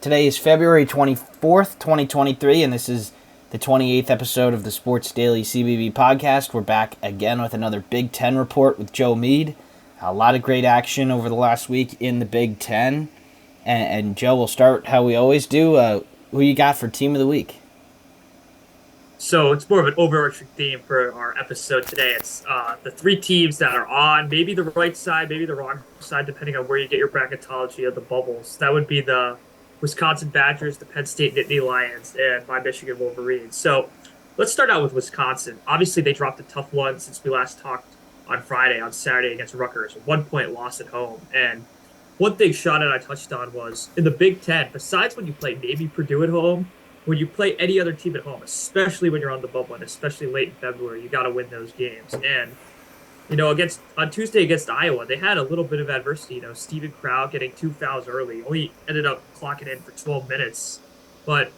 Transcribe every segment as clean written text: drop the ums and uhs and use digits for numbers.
Today is February 24th, 2023, and this is the 28th episode of the Sports Daily CBB podcast. We're back again with another Big Ten report with Joe Mead. A lot of great action over the last week in the Big Ten. And Joe, we'll start how we always do. Who you got for Team of the Week? So it's more of an overarching theme for our episode today. It's the three teams that are on maybe the right side, maybe the wrong side, depending on where you get your bracketology of the bubbles. That would be the Wisconsin Badgers, the Penn State Nittany Lions, and my Michigan Wolverines. So let's start out with Wisconsin. Obviously, they dropped a tough one since we last talked on Friday, on Saturday against Rutgers, a 1 point loss at home. And one thing Sean and I touched on was in the Big Ten, besides when you play maybe Purdue at home, when you play any other team at home, especially when you're on the bubble and especially late in February, you got to win those games. And against on Tuesday against Iowa, they had a little bit of adversity. Steven Crow getting 2 fouls early, only ended up clocking in for 12 minutes. But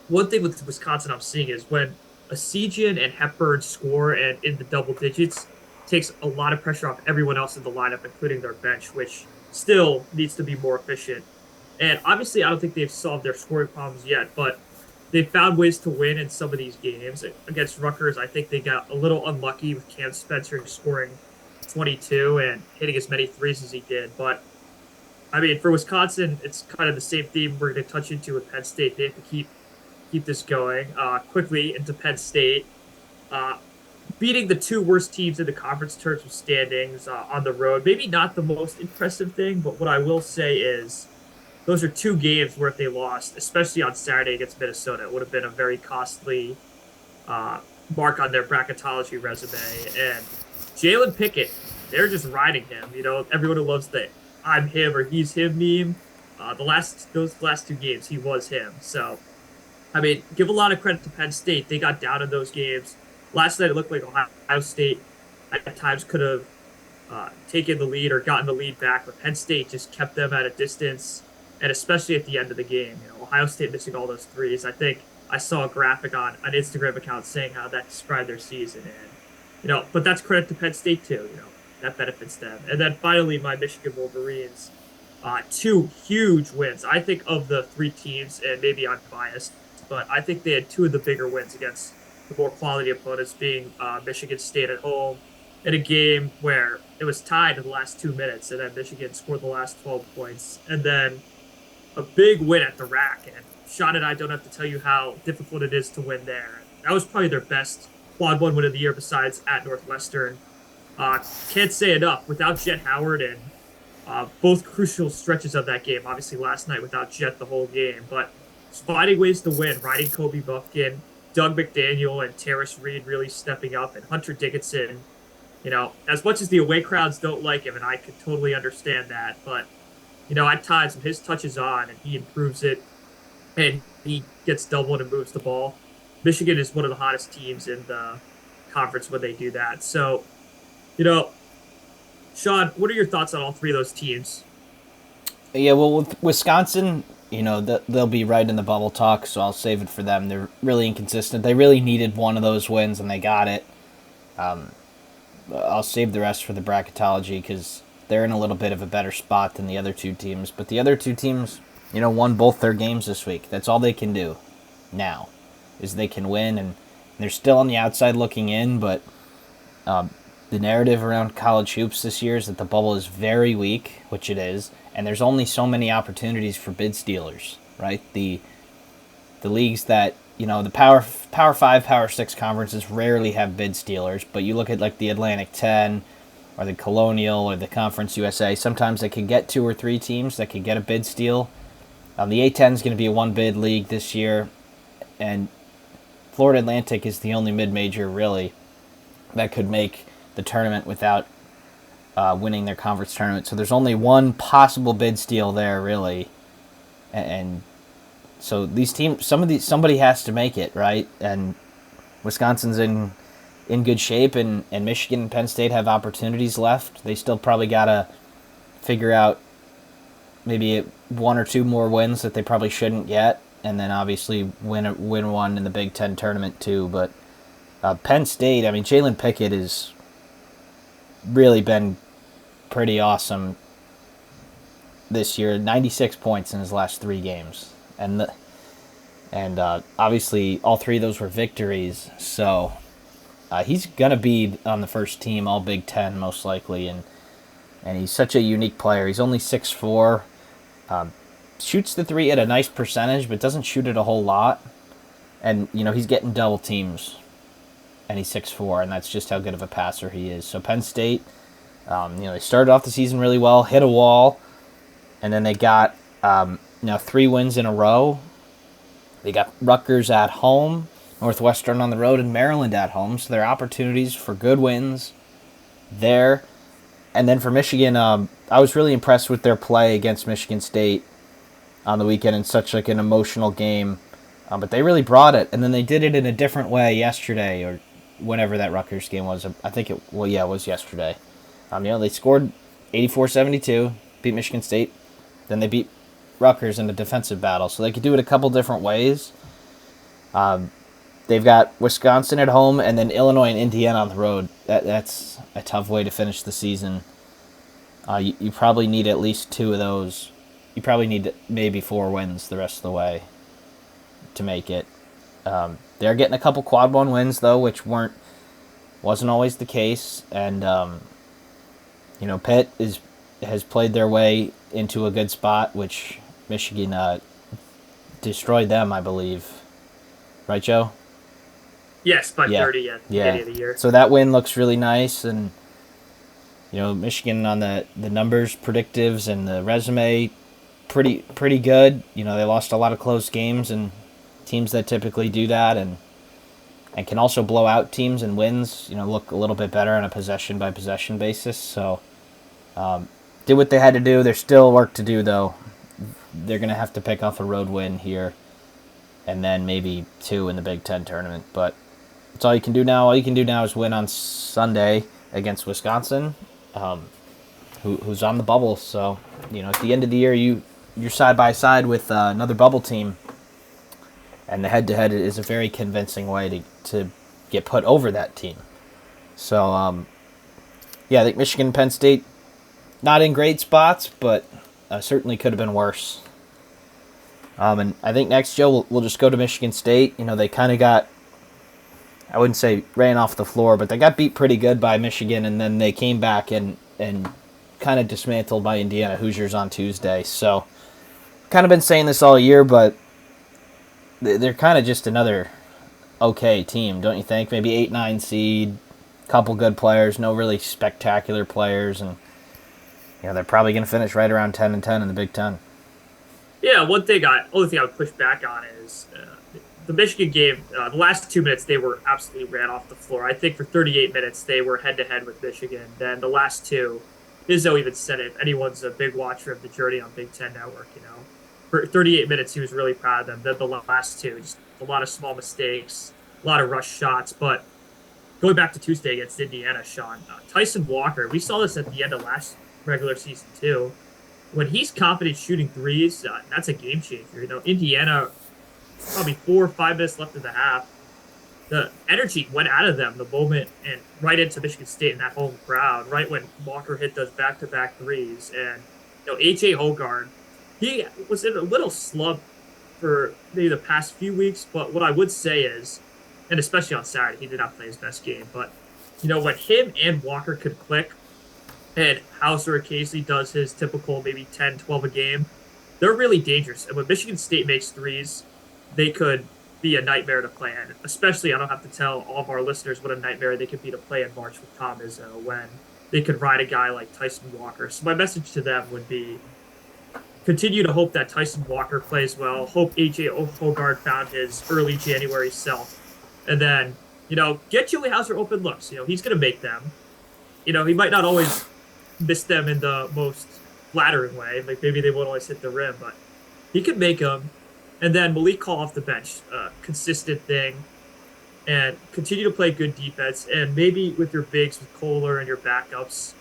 one thing with Wisconsin I'm seeing is when Esigian and Hepburn score and in the double digits, takes a lot of pressure off everyone else in the lineup, including their bench, which still needs to be more efficient. And obviously, I don't think they've solved their scoring problems yet, but they found ways to win in some of these games. Against Rutgers, I think they got a little unlucky with Cam Spencer scoring 22 and hitting as many threes as he did. But, I mean, for Wisconsin, it's kind of the same theme we're going to touch into with Penn State. They have to keep this going quickly into Penn State. Beating the two worst teams in the conference terms of standings on the road. Maybe not the most impressive thing, but what I will say is those are two games where if they lost, especially on Saturday against Minnesota, it would have been a very costly mark on their bracketology resume. And Jalen Pickett, they're just riding him. Everyone who loves the "I'm him" or "he's him" meme. Those last two games, he was him. So, I mean, give a lot of credit to Penn State. They got down in those games. Last night, it looked like Ohio State at times could have taken the lead or gotten the lead back, but Penn State just kept them at a distance. And especially at the end of the game, Ohio State missing all those threes. I think I saw a graphic on an Instagram account saying how that described their season. And, but that's credit to Penn State too. That benefits them. And then finally, my Michigan Wolverines, two huge wins. I think of the three teams, and maybe I'm biased, but I think they had two of the bigger wins against the more quality opponents, being Michigan State at home in a game where it was tied in the last 2 minutes, and then Michigan scored the last 12 points. And then a big win at the rack. And Sean and I don't have to tell you how difficult it is to win there. That was probably their best quad one win of the year besides at Northwestern. Can't say enough. Without Jet Howard and both crucial stretches of that game, obviously last night without Jet the whole game, but finding ways to win, riding Kobe Buffkin, Doug McDaniel and Terrace Reed really stepping up, and Hunter Dickinson. As much as the away crowds don't like him, and I could totally understand that, but at times when his touch is on and he improves it and he gets doubled and moves the ball, Michigan is one of the hottest teams in the conference when they do that. So, Sean, what are your thoughts on all three of those teams? Yeah, well, with Wisconsin, they'll be right in the bubble talk, so I'll save it for them. They're really inconsistent. They really needed one of those wins, and they got it. I'll save the rest for the bracketology because they're in a little bit of a better spot than the other two teams. But the other two teams, won both their games this week. That's all they can do now, is they can win, and they're still on the outside looking in, but the narrative around college hoops this year is that the bubble is very weak, which it is, and there's only so many opportunities for bid stealers, right? The leagues that, the Power 5, Power 6 conferences rarely have bid stealers, but you look at like the Atlantic 10 or the Colonial or the Conference USA, sometimes they could get two or three teams that could get a bid steal. The A10 is going to be a one-bid league this year, and Florida Atlantic is the only mid-major, really, that could make the tournament without winning their conference tournament. So there's only one possible bid steal there, really, and so these teams, somebody has to make it, right? And Wisconsin's in good shape, and Michigan and Penn State have opportunities left. They still probably got to figure out maybe one or two more wins that they probably shouldn't get, and then obviously win one in the Big Ten tournament too. But Penn State, I mean, Jalen Pickett has really been pretty awesome this year. 96 points in his last three games. and obviously all three of those were victories. So he's gonna be on the first team All Big Ten most likely, and he's such a unique player. He's only 6'4", shoots the three at a nice percentage, but doesn't shoot it a whole lot. And he's getting double teams, and he's 6'4", and that's just how good of a passer he is. So Penn State, they started off the season really well, hit a wall, and then they got now 3 wins in a row. They got Rutgers at home, Northwestern on the road, and Maryland at home. So there are opportunities for good wins there. And then for Michigan, I was really impressed with their play against Michigan State on the weekend in such like an emotional game. But they really brought it, and then they did it in a different way yesterday, or whenever that Rutgers game was. I think it was yesterday. They scored 84-72, beat Michigan State. Then they beat Rutgers in a defensive battle, so they could do it a couple different ways. They've got Wisconsin at home, and then Illinois and Indiana on the road. That's a tough way to finish the season. You probably need at least 2 of those. You probably need maybe 4 wins the rest of the way to make it. They're getting a couple quad 1 wins though, which wasn't always the case, and Pitt has played their way into a good spot, which Michigan destroyed them, I believe. Right, Joe? Yes, by 30 at the beginning of the year. So that win looks really nice, and Michigan on the numbers, predictives, and the resume, pretty good. They lost a lot of close games, and teams that typically do that and can also blow out teams and wins, look a little bit better on a possession-by-possession basis. So did what they had to do. There's still work to do, though. They're going to have to pick off a road win here and then maybe 2 in the Big Ten tournament. But that's all you can do now. All you can do now is win on Sunday against Wisconsin, who's on the bubble. So, at the end of the year, you're side-by-side with another bubble team. And the head-to-head is a very convincing way to get put over that team. So, I think Michigan and Penn State, not in great spots, but certainly could have been worse. And I think next, Joe, we'll just go to Michigan State. They kind of got, I wouldn't say ran off the floor, but they got beat pretty good by Michigan, and then they came back and kind of dismantled by Indiana Hoosiers on Tuesday. So, kind of been saying this all year, but they're kind of just another okay team, don't you think? Maybe 8-9 seed, couple good players, no really spectacular players, and they're probably going to finish right around 10-10 in the Big Ten. Yeah, only thing I would push back on is the Michigan game. The last 2 minutes, they were absolutely ran off the floor. I think for 38 minutes, they were head-to-head with Michigan. Then the last 2, Izzo even said it. If anyone's a big watcher of the Journey on Big Ten Network, for 38 minutes, he was really proud of them. Then the last 2, just a lot of small mistakes, a lot of rush shots. But going back to Tuesday against Indiana, Sean, Tyson Walker, we saw this at the end of last regular season too. When he's confident shooting threes, that's a game changer. Indiana, probably 4 or 5 minutes left in the half. The energy went out of them the moment and right into Michigan State in that home crowd, right when Walker hit those back-to-back threes. And, A.J. Hoggard, he was in a little slump for maybe the past few weeks, but what I would say is, and especially on Saturday, he did not play his best game, but, when him and Walker could click, and Hauser occasionally does his typical maybe 10, 12 a game, they're really dangerous. And when Michigan State makes threes, they could be a nightmare to play in. Especially, I don't have to tell all of our listeners what a nightmare they could be to play in March with Tom Izzo when they could ride a guy like Tyson Walker. So my message to them would be continue to hope that Tyson Walker plays well. Hope A.J. Hoggard found his early January self. And then, get Julie Hauser open looks. He's going to make them. He might not always miss them in the most flattering way. Like maybe they won't always hit the rim, but he could make them. And then Malik Call off the bench, consistent thing, and continue to play good defense. And maybe with your bigs, with Kohler and your backups,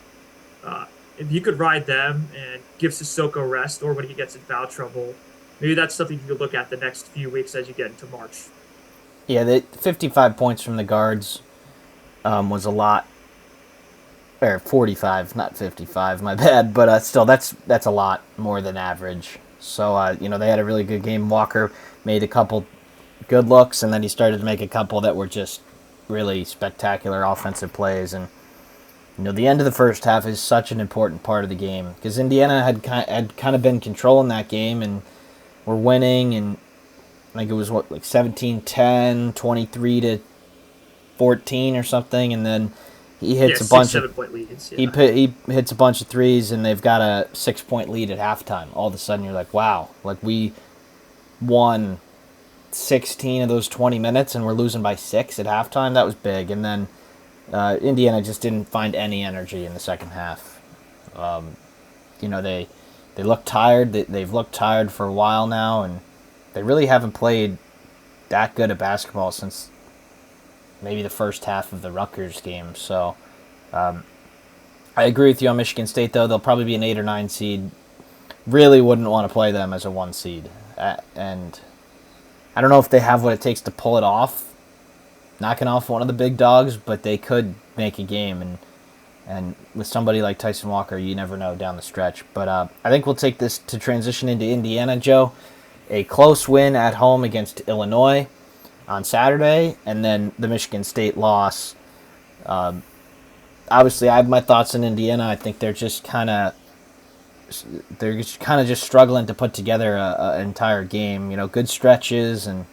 if you could ride them and give Sissoko rest, or when he gets in foul trouble, maybe that's something you could look at the next few weeks as you get into March. Yeah, the 55 points from the guards was a lot. Or 45, not 55, my bad. But still, that's a lot more than average. So, they had a really good game. Walker made a couple good looks, and then he started to make a couple that were just really spectacular offensive plays. And, the end of the first half is such an important part of the game because Indiana had kind of been controlling that game and were winning, and I think it was, 17-10, 23-14 or something, and then he hits a bunch 7-point leads. Yeah. He hits a bunch of threes, and they've got a 6-point lead at halftime. All of a sudden, you're like, wow, like we won 16 of those 20 minutes, and we're losing by 6 at halftime. That was big. And then Indiana just didn't find any energy in the second half. They look tired. They've looked tired for a while now, and they really haven't played that good at basketball since maybe the first half of the Rutgers game. So I agree with you on Michigan State, though. They'll probably be an 8 or 9 seed. Really wouldn't want to play them as a 1 seed. And I don't know if they have what it takes to pull it off, knocking off one of the big dogs, but they could make a game. And with somebody like Tyson Walker, you never know down the stretch. But I think we'll take this to transition into Indiana, Joe. A close win at home against Illinois on Saturday, and then the Michigan State loss. Obviously, I have my thoughts on Indiana. I think they're just kind of just struggling to put together an entire game. Good stretches, and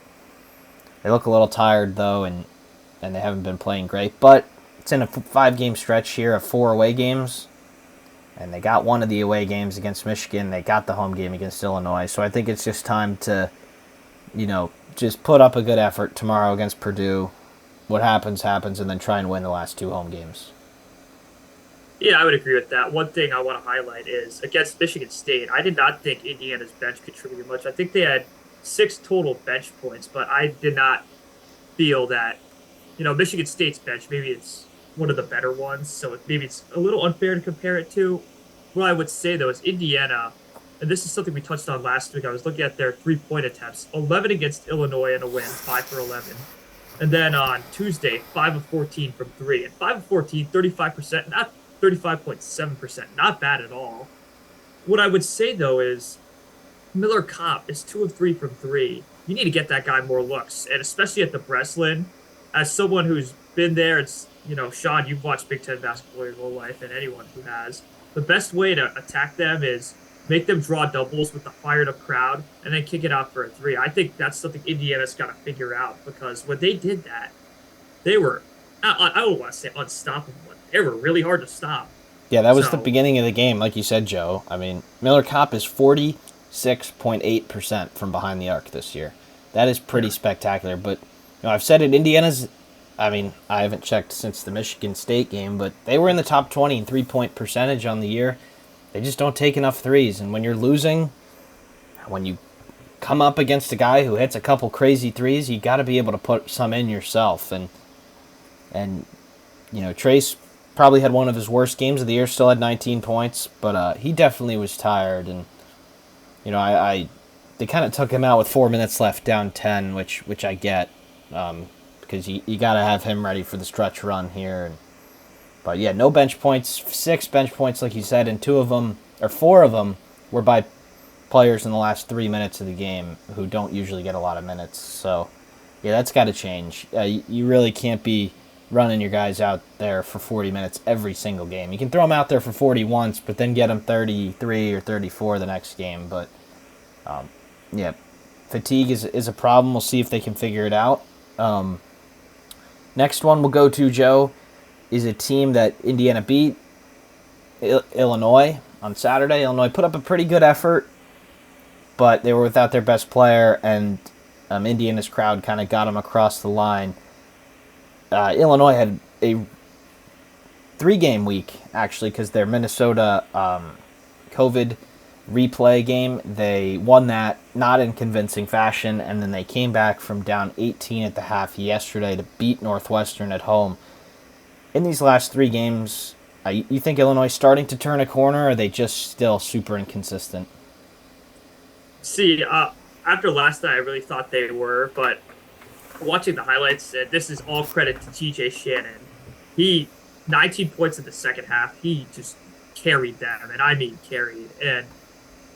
they look a little tired though, and they haven't been playing great. But it's in a 5-game stretch here of 4 away games, and they got one of the away games against Michigan. They got the home game against Illinois. So I think it's just time to, just put up a good effort tomorrow against Purdue. What happens, happens, and then try and win the last 2 home games. Yeah, I would agree with that. One thing I want to highlight is against Michigan State, I did not think Indiana's bench contributed much. I think they had 6 total bench points, but I did not feel that, Michigan State's bench, maybe it's one of the better ones, so maybe it's a little unfair to compare it to. What I would say, though, is Indiana, and this is something we touched on last week. I was looking at their 3-point attempts, 11 against Illinois in a win, 5 for 11. And then on Tuesday, 5 of 14 from 3. And 5 of 14, 35%, not 35.7%, not bad at all. What I would say, though, is Miller Kopp is 2 of 3 from 3. You need to get that guy more looks, and especially at the Breslin. As someone who's been there, it's, Sean, you've watched Big Ten basketball your whole life, and anyone who has. The best way to attack them is make them draw doubles with the fired-up crowd, and then kick it out for a 3. I think that's something Indiana's got to figure out, because when they did that, they were, I don't want to say unstoppable, but they were really hard to stop. Yeah, that was the beginning of the game, like you said, Joe. I mean, Miller Kopp is 46.8% from behind the arc this year. That is pretty spectacular, but I've said it, Indiana's, I haven't checked since the Michigan State game, but they were in the top 20 in 3-point percentage on the year. They just don't take enough threes, and when you're losing, when you come up against a guy who hits a couple crazy threes, you got to be able to put some in yourself. And Trace probably had one of his worst games of the year, still had 19 points, but he definitely was tired. And they kind of took him out with 4 minutes left, down 10, which I get, because you got to have him ready for the stretch run here. But yeah, no bench points, 6 bench points, like you said, and 4 of them were by players in the last 3 minutes of the game who don't usually get a lot of minutes. So yeah, that's got to change. You really can't be running your guys out there for 40 minutes every single game. You can throw them out there for 40 once, but then get them 33 or 34 the next game. But yeah, fatigue is a problem. We'll see if they can figure it out. Next one we'll go to, Joe, is a team that Indiana beat, Illinois, on Saturday. Illinois put up a pretty good effort, but they were without their best player, and Indiana's crowd kind of got them across the line. Illinois had a 3-game week, actually, because their Minnesota COVID replay game, they won that, not in convincing fashion, and then they came back from down 18 at the half yesterday to beat Northwestern at home. In these last 3 games, you think Illinois is starting to turn a corner, or are they just still super inconsistent? See, after last night, I really thought they were, but watching the highlights, this is all credit to TJ Shannon. He, 19 points in the second half, he just carried them, and I mean carried. And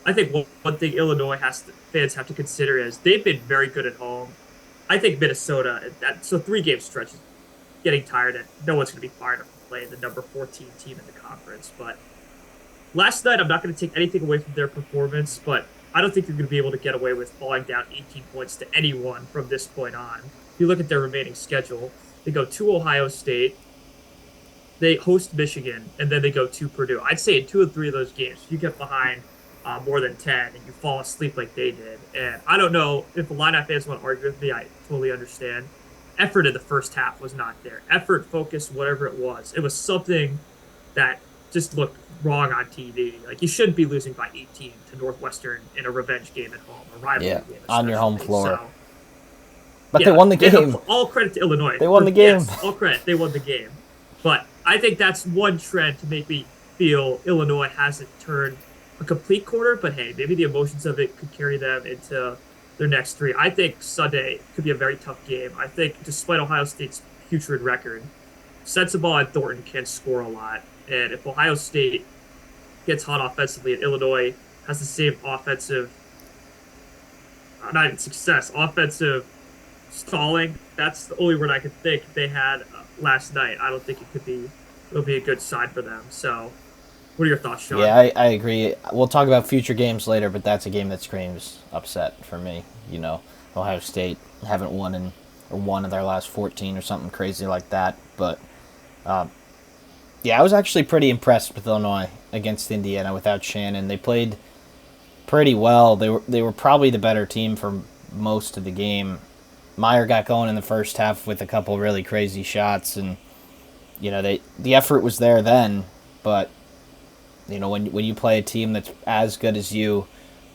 I think one thing fans have to consider is they've been very good at home. I think Minnesota, so 3 game stretch is getting tired, and no one's going to be fired up to play the number 14 team in the conference. But last night, I'm not going to take anything away from their performance, but I don't think you're going to be able to get away with falling down 18 points to anyone from this point on. If you look at their remaining schedule, they go to Ohio State, they host Michigan, and then they go to Purdue. I'd say in 2 or 3 of those games, if you get behind more than 10 and you fall asleep like they did. And I don't know if the Illini fans want to argue with me. I totally understand. Effort in the first half was not there. Effort, focus, whatever it was something that just looked wrong on TV. Like, you shouldn't be losing by 18 to Northwestern in a revenge game at home, a rivalry game, especially. On your home floor. So, but they won the game. All credit to Illinois. They won the game. Yes, all credit. They won the game. But I think that's one trend to make me feel Illinois hasn't turned a complete corner. But hey, maybe the emotions of it could carry them into their next 3. I think Sunday could be a very tough game. I think despite Ohio State's putrid record, Sensabaugh and Thornton can score a lot. And if Ohio State gets hot offensively and Illinois has the same offensive, not even success, offensive stalling, that's the only word I could think they had last night. I don't think it'll be a good sign for them. So what are your thoughts, Sean? Yeah, I agree. We'll talk about future games later, but that's a game that screams upset for me. Ohio State haven't won one of their last 14 or something crazy like that. But, I was actually pretty impressed with Illinois against Indiana without Shannon. They played pretty well. They were probably the better team for most of the game. Meyer got going in the first half with a couple really crazy shots, and the effort was there then, but when you play a team that's as good as you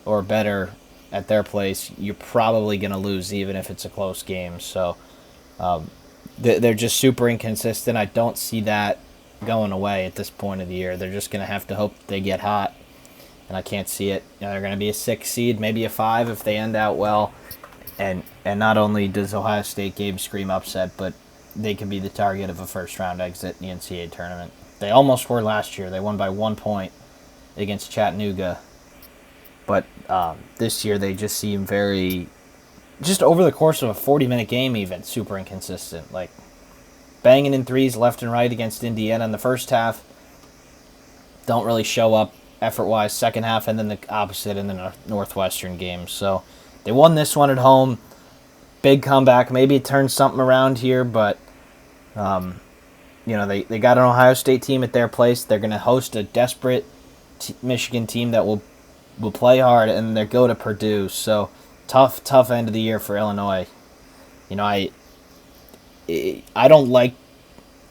or better at their place, you're probably going to lose even if it's a close game. So they're just super inconsistent. I don't see that going away at this point of the year. They're just going to have to hope they get hot, and I can't see it. They're going to be a 6 seed, maybe a 5 if they end out well. And not only does Ohio State game scream upset, but they can be the target of a first-round exit in the NCAA tournament. They almost were last year. They won by 1 point against Chattanooga. But this year they just seem just over the course of a 40-minute game even, super inconsistent. Like, banging in threes left and right against Indiana in the first half. Don't really show up effort-wise second half, and then the opposite in the Northwestern game. So they won this one at home. Big comeback. Maybe it turns something around here, but they got an Ohio State team at their place. They're going to host a desperate Michigan team that will play hard, and they go to Purdue. So tough end of the year for Illinois. I don't like.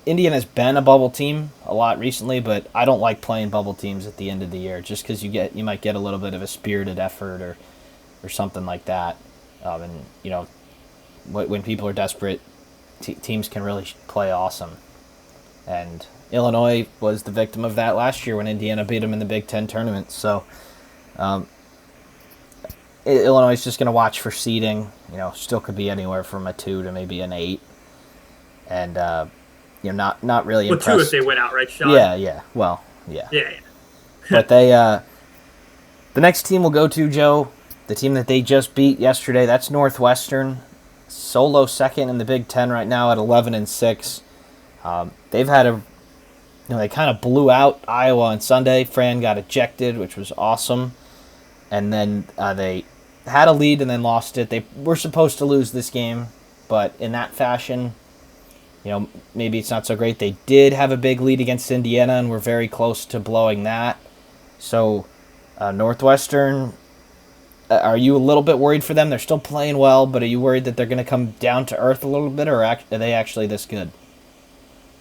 Indiana's been a bubble team a lot recently, but I don't like playing bubble teams at the end of the year just because you might get a little bit of a spirited effort or something like that. When people are desperate, teams can really play awesome. And Illinois was the victim of that last year when Indiana beat them in the Big Ten tournament. So Illinois is just going to watch for seeding. Still could be anywhere from a 2 to maybe an 8. And, not really impressed. 2 if they win out, right, Sean? Yeah. Well, yeah. Yeah. But the next team will go to, Joe, the team that they just beat yesterday. That's Northwestern. Solo second in the Big Ten right now at 11-6. They've had they kind of blew out Iowa on Sunday. Fran got ejected, which was awesome. And then they had a lead and then lost it. They were supposed to lose this game, but in that fashion, maybe it's not so great. They did have a big lead against Indiana and were very close to blowing that. So Northwestern, are you a little bit worried for them? They're still playing well, but are you worried that they're going to come down to earth a little bit, or are they actually this good?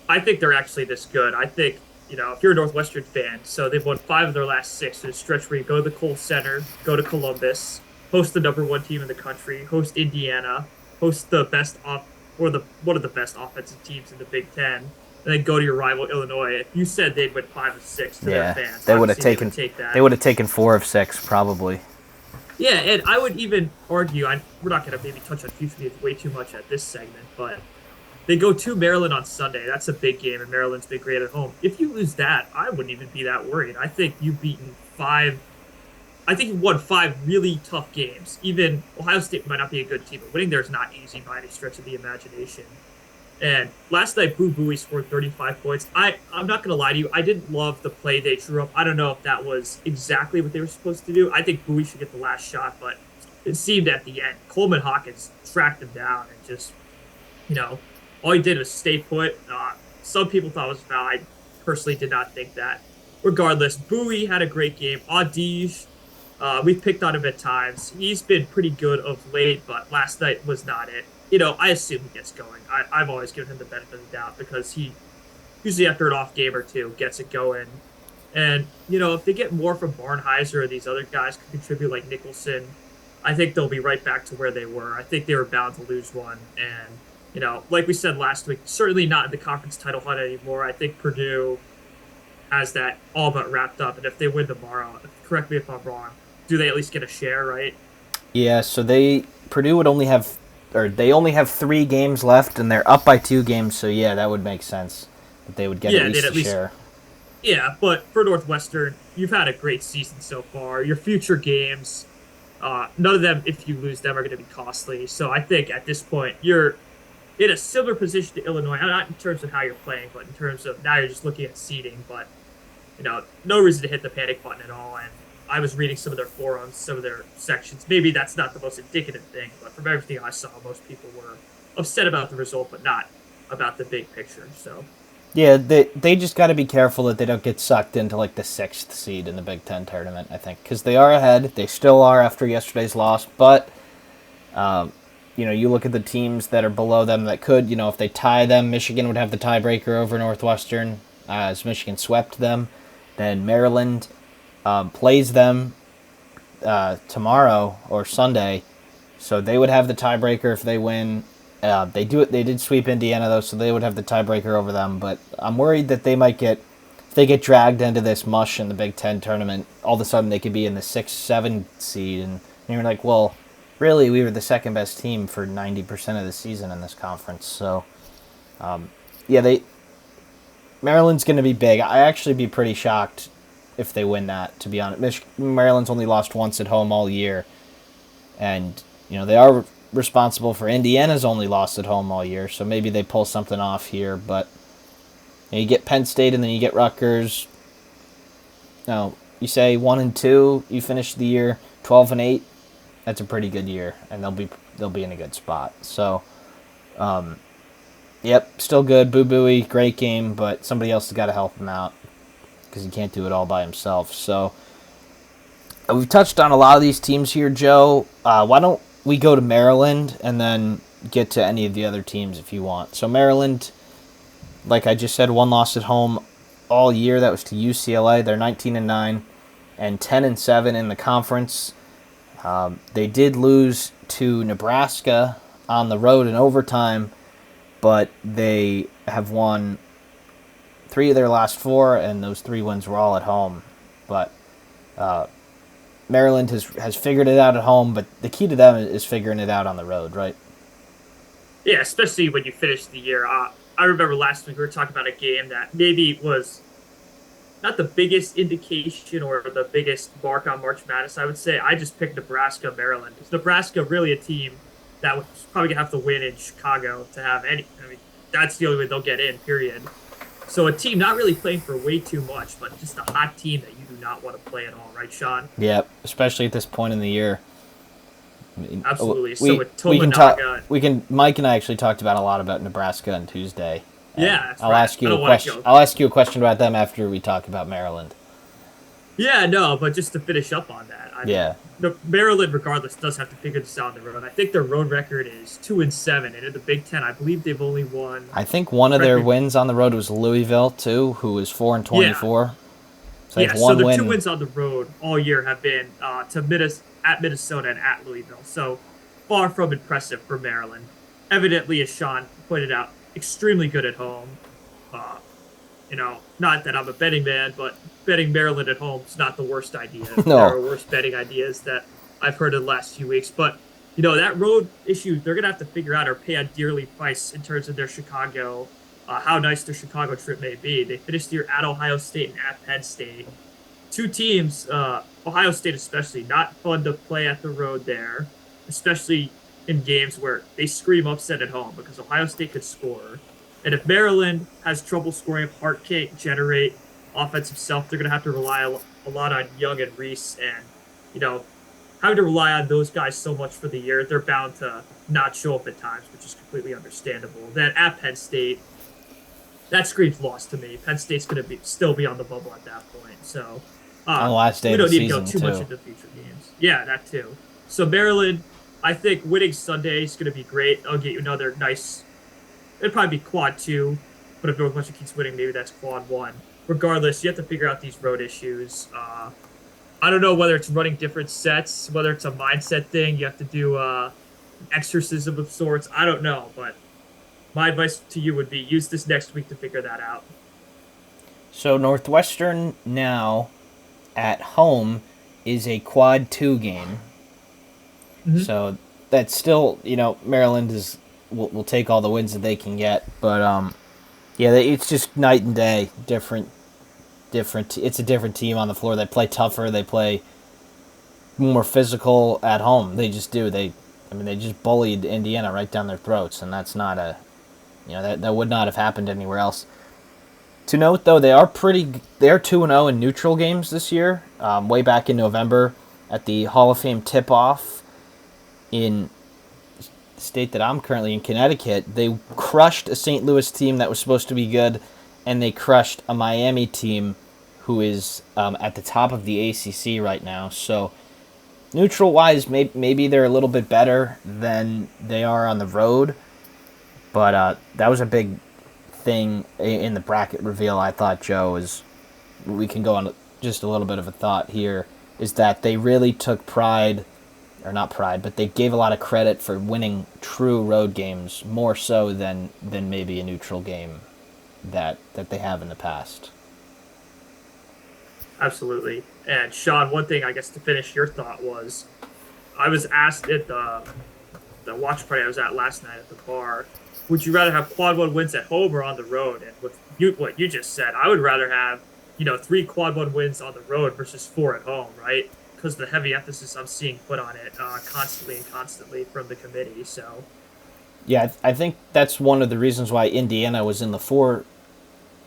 I think they're actually this good. I think, if you're a Northwestern fan, so they've won 5 of their last 6 in a stretch where you go to the Kohl Center, go to Columbus, host the number 1 team in the country, host Indiana, host the one of the best offensive teams in the Big Ten, and then go to your rival Illinois. If you said they'd win 5 of 6 to their fans, they would have taken 4 of 6 probably. Yeah, and I would even argue, we're not going to maybe touch on future games way too much at this segment, but they go to Maryland on Sunday. That's a big game, and Maryland's been great at home. If you lose that, I wouldn't even be that worried. I think you've beaten 5 I think he won 5 really tough games. Even Ohio State might not be a good team, but winning there is not easy by any stretch of the imagination. And last night, Boo Buie scored 35 points. I'm not going to lie to you. I didn't love the play they drew up. I don't know if that was exactly what they were supposed to do. I think Bowie should get the last shot, but it seemed at the end, Coleman Hawkins tracked him down and just, you know, all he did was stay put. Some people thought it was foul. I personally did not think that. Regardless, Bowie had a great game. Audige, we've picked on him at times. He's been pretty good of late, but last night was not it. I assume he gets going. I've always given him the benefit of the doubt because he usually after an off game or two gets it going. And, if they get more from Barnheiser or these other guys could contribute like Nicholson, I think they'll be right back to where they were. I think they were bound to lose one. And, like we said last week, certainly not in the conference title hunt anymore. I think Purdue has that all but wrapped up. And if they win tomorrow, correct me if I'm wrong, do they at least get a share, right? Yeah, so Purdue would only have, or they only have 3 games left, and they're up by 2 games. So yeah, that would make sense that they would get at least a share. Yeah, but for Northwestern, you've had a great season so far. Your future games, none of them, if you lose them, are going to be costly. So I think at this point, you're in a similar position to Illinois, not in terms of how you're playing, but in terms of now you're just looking at seeding. But, no reason to hit the panic button at all. And I was reading some of their forums, some of their sections. Maybe that's not the most indicative thing, but from everything I saw, most people were upset about the result, but not about the big picture. So. Yeah, they just got to be careful that they don't get sucked into like the 6th seed in the Big Ten tournament, I think. Because they are ahead. They still are after yesterday's loss. But, you look at the teams that are below them that could, if they tie them, Michigan would have the tiebreaker over Northwestern as Michigan swept them. Then Maryland plays them tomorrow or Sunday. So they would have the tiebreaker if they win. They did sweep Indiana though, so they would have the tiebreaker over them. But I'm worried that if they get dragged into this mush in the Big Ten tournament, all of a sudden they could be in the 6-7 seed, and you're like, well, really, we were the second best team for 90% of the season in this conference. So, Maryland's going to be big. I actually be pretty shocked if they win that. To be honest, Maryland's only lost once at home all year, and they are responsible for Indiana's only lost at home all year, so maybe they pull something off here. But you get Penn State and then you get Rutgers. You say 1-2, you finish the year 12-8. That's a pretty good year, and they'll be in a good spot. So, still good. Boo Buie, great game, but somebody else has got to help him out because he can't do it all by himself. So, we've touched on a lot of these teams here, Joe. Why don't we go to Maryland and then get to any of the other teams if you want. So Maryland, like I just said, 1 loss at home all year. That was to UCLA. They're 19-9 and 10-7 in the conference. They did lose to Nebraska on the road in overtime, but they have won 3 of their last 4, and those 3 wins were all at home. But Maryland has figured it out at home, but the key to them is figuring it out on the road, right? Yeah, especially when you finish the year. I remember last week we were talking about a game that maybe was not the biggest indication or the biggest mark on March Madness, I would say. I just picked Nebraska, Maryland. Because Nebraska really a team that was probably going to have to win in Chicago to have any. I mean, that's the only way they'll get in, period. So a team not really playing for way too much, but just a hot team that you do not want to play at all, right, Sean? Yeah, especially at this point in the year. Absolutely. So with Tominaga, Mike and I actually talked about a lot about Nebraska on Tuesday. Yeah, I'll ask you a question. I'll ask you a question about them after we talk about Maryland. Yeah, no, but just to finish up on that. Maryland, regardless, does have to figure this out on the road. I think their road record is 2-7, and in the Big Ten, I believe they've only won. I think one of their wins on the road was Louisville too, who was 4-24. Yeah. So their 2 wins on the road all year have been at Minnesota and at Louisville. So far from impressive for Maryland. Evidently, as Sean pointed out, extremely good at home. Not that I'm a betting man, but betting Maryland at home is not the worst idea. No. There are worse betting ideas that I've heard in the last few weeks. But, that road issue, they're going to have to figure out or pay a dearly price in terms of their Chicago, how nice their Chicago trip may be. They finished the year at Ohio State and at Penn State. two teams, Ohio State especially, not fun to play at the road there, especially in games where they scream upset at home because Ohio State could score. And if Maryland has trouble scoring, if Hart can't generate offensive self, they're going to have to rely a lot on Young and Reese. And, you know, having to rely on those guys so much for the year, they're bound to not show up at times, which is completely understandable. Then at Penn State, that screams lost to me. Penn State's going to be still be on the bubble at that point. So On the last day we of the don't need to go season, too much too. into future games. Yeah, that too. So Maryland, I think winning Sunday is going to be great. I'll get you another nice. It'd probably be quad two, but if Northwestern keeps winning, maybe that's quad one. Regardless, you have to figure out these road issues. I don't know whether it's running different sets, whether it's a mindset thing. You have to do an exorcism of sorts. I don't know, but my advice to you would be use this next week to figure that out. So Northwestern now at home is a quad two game. Mm-hmm. So that's still, Maryland will take all the wins that they can get, but yeah, it's just night and day. Different. It's a different team on the floor. They play tougher. They play more physical at home. They just do. They just bullied Indiana right down their throats, and that's not that would not have happened anywhere else. To note, though, they are 2-0 in neutral games this year. Way back in November at the Hall of Fame tip-off in the state that I'm currently in, Connecticut, they crushed a St. Louis team that was supposed to be good, and they crushed a Miami team who is at the top of the ACC right now. So neutral-wise, maybe they're a little bit better than they are on the road, but that was a big thing in the bracket reveal. I thought, Joe, is we can go on just a little bit of a thought here, is that they really took pride, or not pride, but they gave a lot of credit for winning true road games more so than maybe a neutral game that they have in the past. Absolutely. And Sean, one thing I guess to finish your thought was, I was asked at the watch party I was at last night at the bar, would you rather have quad one wins at home or on the road? And with what you just said, I would rather have 3 quad one wins on the road versus 4 at home, right? Because the heavy emphasis I'm seeing put on it constantly from the committee. So Yeah, I think that's one of the reasons why Indiana was in the 4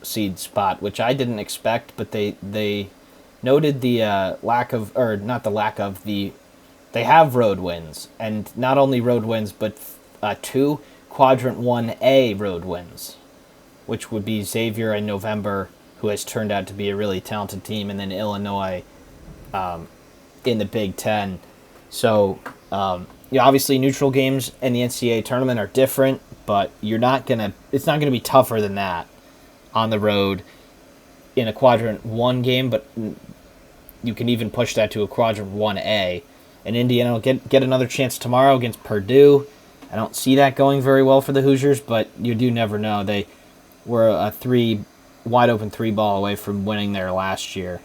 seed spot, which I didn't expect, but they noted the they have road wins, and not only road wins, but 2 Quadrant 1A road wins, which would be Xavier in November, who has turned out to be a really talented team, and then Illinois in the Big Ten. So, obviously neutral games in the NCAA tournament are different, but it's not gonna be tougher than that on the road in a Quadrant 1 game, but you can even push that to a Quadrant 1A. And Indiana will get another chance tomorrow against Purdue. I don't see that going very well for the Hoosiers, but you do never know. They were a wide open 3 ball away from winning there last year.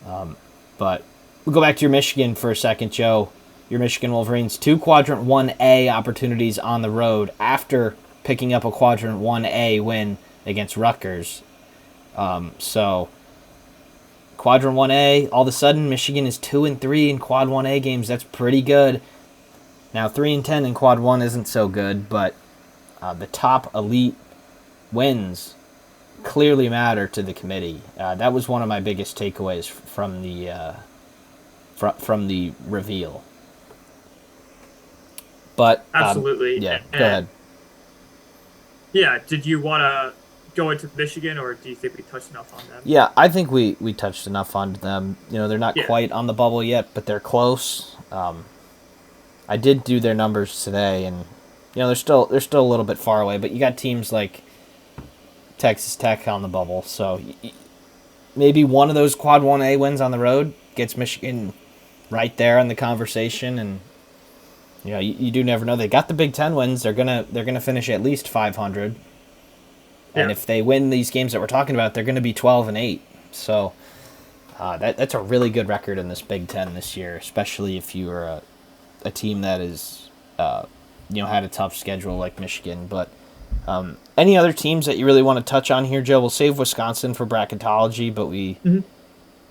But we'll go back to your Michigan for a second, Joe. Your Michigan Wolverines, 2 Quadrant 1A opportunities on the road after picking up a Quadrant 1A win against Rutgers. So Quadrant 1A, all of a sudden Michigan is 2-3 in Quad 1A games. That's pretty good. Now 3-10 in Quad 1 isn't so good, but the top elite wins clearly matter to the committee. That was one of my biggest takeaways from the reveal. But absolutely. Yeah, go ahead. Yeah, did you want to go into Michigan, or do you think we touched enough on them? Yeah, I think we touched enough on them. They're not Yeah. quite on the bubble yet, but they're close. I did do their numbers today, and they're still a little bit far away. But you got teams like Texas Tech on the bubble, so maybe one of those Quad 1A wins on the road gets Michigan right there in the conversation. And you do never know. They got the Big Ten wins. They're gonna finish at least 500. And if they win these games that we're talking about, they're going to be 12-8. So that's a really good record in this Big Ten this year, especially if you are a team that is had a tough schedule like Michigan. But any other teams that you really want to touch on here, Joe? We'll save Wisconsin for bracketology, but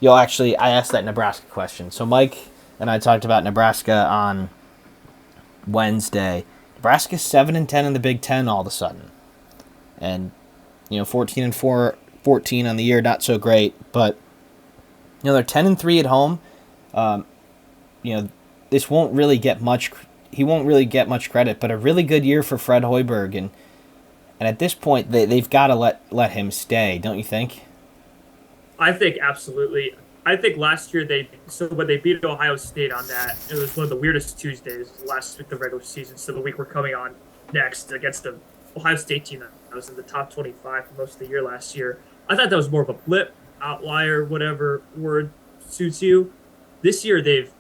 Actually, I asked that Nebraska question. So Mike and I talked about Nebraska on Wednesday. Nebraska's 7-10 in the Big Ten all of a sudden, and 14-4, 14 on the year, not so great, but they're 10-3 at home. Um, you know, this won't really get much. He won't really get much credit, but a really good year for Fred Hoiberg, and at this point they've got to let him stay, don't you think? I think absolutely. I think last year when they beat Ohio State on that, it was one of the weirdest Tuesdays last week of the regular season. So the week we're coming on next against the Ohio State team that was in the top 25 for most of the year last year. I thought that was more of a blip, outlier, whatever word suits you. This year they've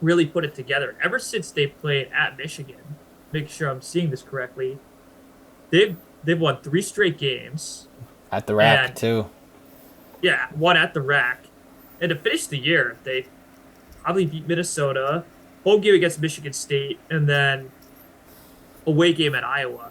really put it together. Ever since they played at Michigan, make sure I'm seeing this correctly, they've won 3 straight games. At the rack And too. yeah, one at the rack. And to finish the year, they probably beat Minnesota, home game against Michigan State, and then away game at Iowa.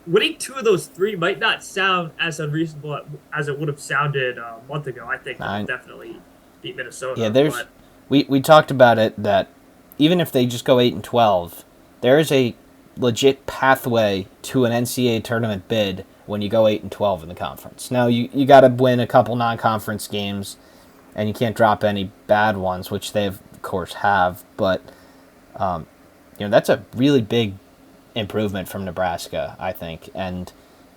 Winning 2 of those 3 might not sound as unreasonable as it would have sounded a month ago. I think they'll definitely beat Minnesota. Yeah, we talked about it that even if they just go 8-12, there is a legit pathway to an NCAA tournament bid when you go 8-12 in the conference. Now you got to win a couple non-conference games, and you can't drop any bad ones, which they of course have. But that's a really big improvement from Nebraska, I think. And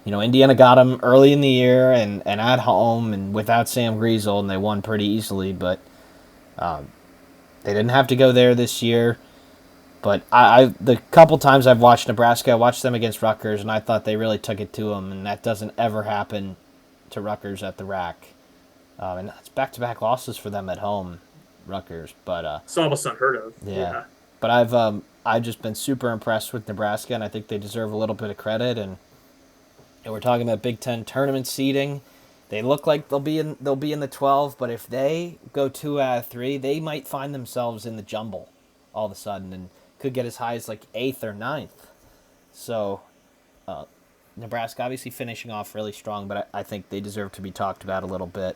Indiana got them early in the year and at home and without Sam Griesel, and they won pretty easily. But they didn't have to go there this year. But the couple times I've watched Nebraska, I watched them against Rutgers, and I thought they really took it to them, and that doesn't ever happen to Rutgers at the rack. And it's back-to-back losses for them at home, Rutgers. But it's almost unheard of. Yeah. But I've just been super impressed with Nebraska, and I think they deserve a little bit of credit. And we're talking about Big Ten tournament seeding. They look like they'll be in the 12, but if they go 2 out of 3, they might find themselves in the jumble all of a sudden, and could get as high as like 8th or 9th. So Nebraska obviously finishing off really strong, but I think they deserve to be talked about a little bit.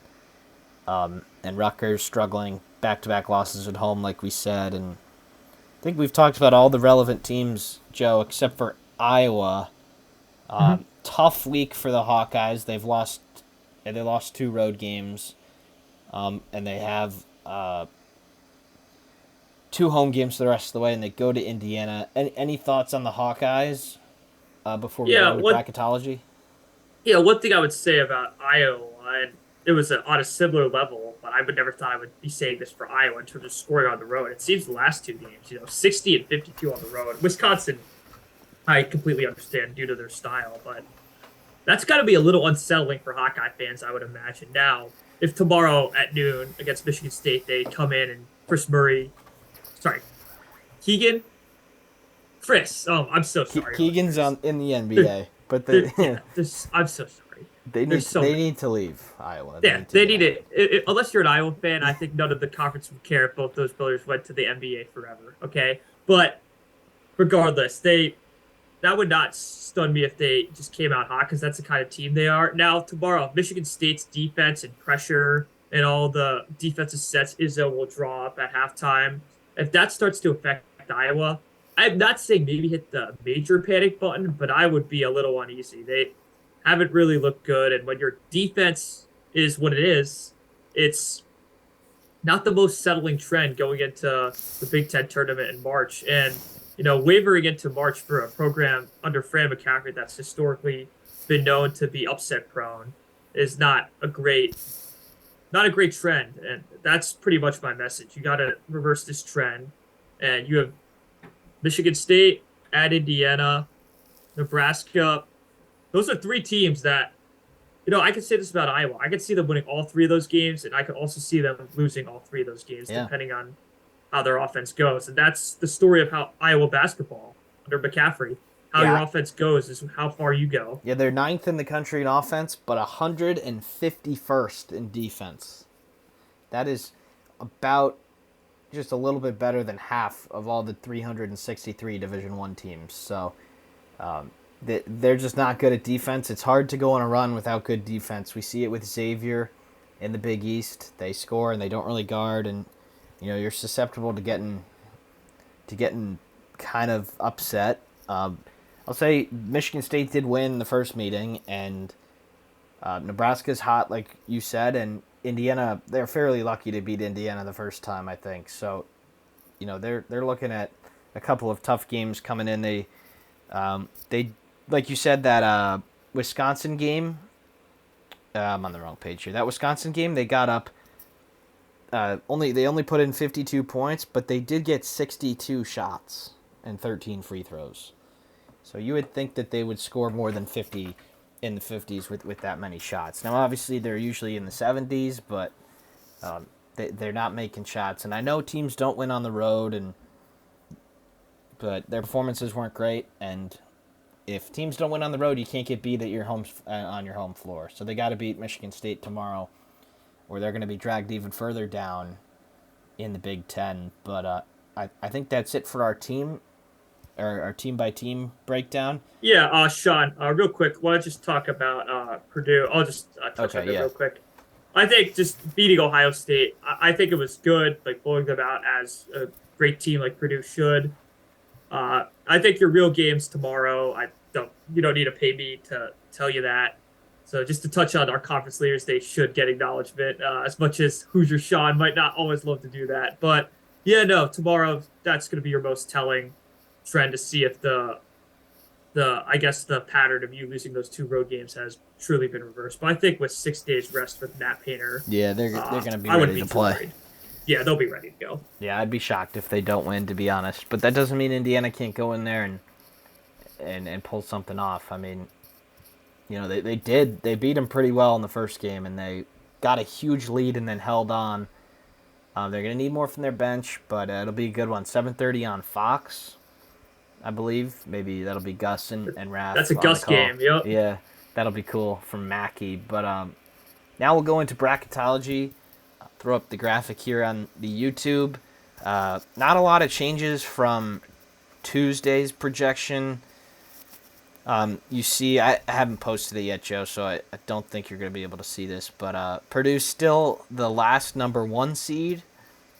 And Rutgers struggling, back-to-back losses at home, like we said. And I think we've talked about all the relevant teams, Joe, except for Iowa. Tough week for the Hawkeyes. They lost 2 road games, and they have 2 home games the rest of the way, and they go to Indiana. Any thoughts on the Hawkeyes before we go into bracketology? Yeah, one thing I would say about Iowa, and it was on a similar level, but I would never thought I would be saying this for Iowa in terms of scoring on the road. It seems the last 2 games, 60 and 52 on the road. Wisconsin, I completely understand due to their style, but that's got to be a little unsettling for Hawkeye fans, I would imagine. Now, if tomorrow at noon against Michigan State, they come in and Chris. Oh, I'm so sorry. Keegan's in the NBA, but I'm so sorry. They need to leave Iowa. They need it. Unless you're an Iowa fan, I think none of the conference would care if both those players went to the NBA forever. Okay, but regardless, that would not stun me if they just came out hot, because that's the kind of team they are. Now tomorrow, Michigan State's defense and pressure and all the defensive sets Izzo will draw up at halftime. If that starts to affect Iowa, I'm not saying maybe hit the major panic button, but I would be a little uneasy. They haven't really looked good, and when your defense is what it is, it's not the most settling trend going into the Big Ten tournament in March. And, wavering into March for a program under Fran McCaffery that's historically been known to be upset prone is not a great trend. And that's pretty much my message. You got to reverse this trend. And you have Michigan State at Indiana, Nebraska. Those are 3 teams that, I could say this about Iowa. I could see them winning all 3 of those games, and I could also see them losing all 3 of those games, depending on how their offense goes. And that's the story of how Iowa basketball under McCaffery. How your offense goes is how far you go. Yeah, they're 9th in the country in offense, but 151st in defense. That is about just a little bit better than half of all the 363 Division I teams. So they're just not good at defense. It's hard to go on a run without good defense. We see it with Xavier. in the Big East. They score and they don't really guard, and you're susceptible to getting kind of upset. I'll say Michigan State did win the first meeting, and Nebraska's hot, like you said, and Indiana, they're fairly lucky to beat Indiana the first time, I think. So, they're looking at a couple of tough games coming in. They like you said, that Wisconsin game. I'm on the wrong page here. That Wisconsin game, they got up. They only put in 52 points, but they did get 62 shots and 13 free throws. So you would think that they would score more than 50 in the 50s with that many shots. Now, obviously, they're usually in the 70s, but they're not making shots. And I know teams don't win on the road, but their performances weren't great. And if teams don't win on the road, you can't get beat at your on your home floor. So they got to beat Michigan State tomorrow, or they're going to be dragged even further down in the Big Ten. But I think that's it for our team. Our team by team breakdown. Yeah, Sean, real quick, want to just talk about Purdue? I'll just touch on it real quick. I think just beating Ohio State, I think it was good, like blowing them out as a great team like Purdue should. I think your real game's tomorrow. You don't need to pay me to tell you that. So just to touch on our conference leaders, they should get acknowledgement. As much as Hoosier Sean might not always love to do that, but yeah, no, tomorrow that's going to be your most telling trend to see if the pattern of you losing those two road games has truly been reversed. But I think with 6 days rest with Matt Painter, yeah, they're going to be ready to play. Worried. Yeah, they'll be ready to go. Yeah, I'd be shocked if they don't win, to be honest. But that doesn't mean Indiana can't go in there and pull something off. I mean, they beat them pretty well in the first game, and they got a huge lead and then held on. They're going to need more from their bench, but it'll be a good one. 7:30 on Fox, I believe. Maybe that'll be Gus and Raph. That's a Gus game, yep. Yeah, that'll be cool from Mackey. But now we'll go into bracketology. I'll throw up the graphic here on the YouTube. Not a lot of changes from Tuesday's projection. You see, I haven't posted it yet, Joe, so I don't think you're going to be able to see this. But Purdue's still the last number 1 seed.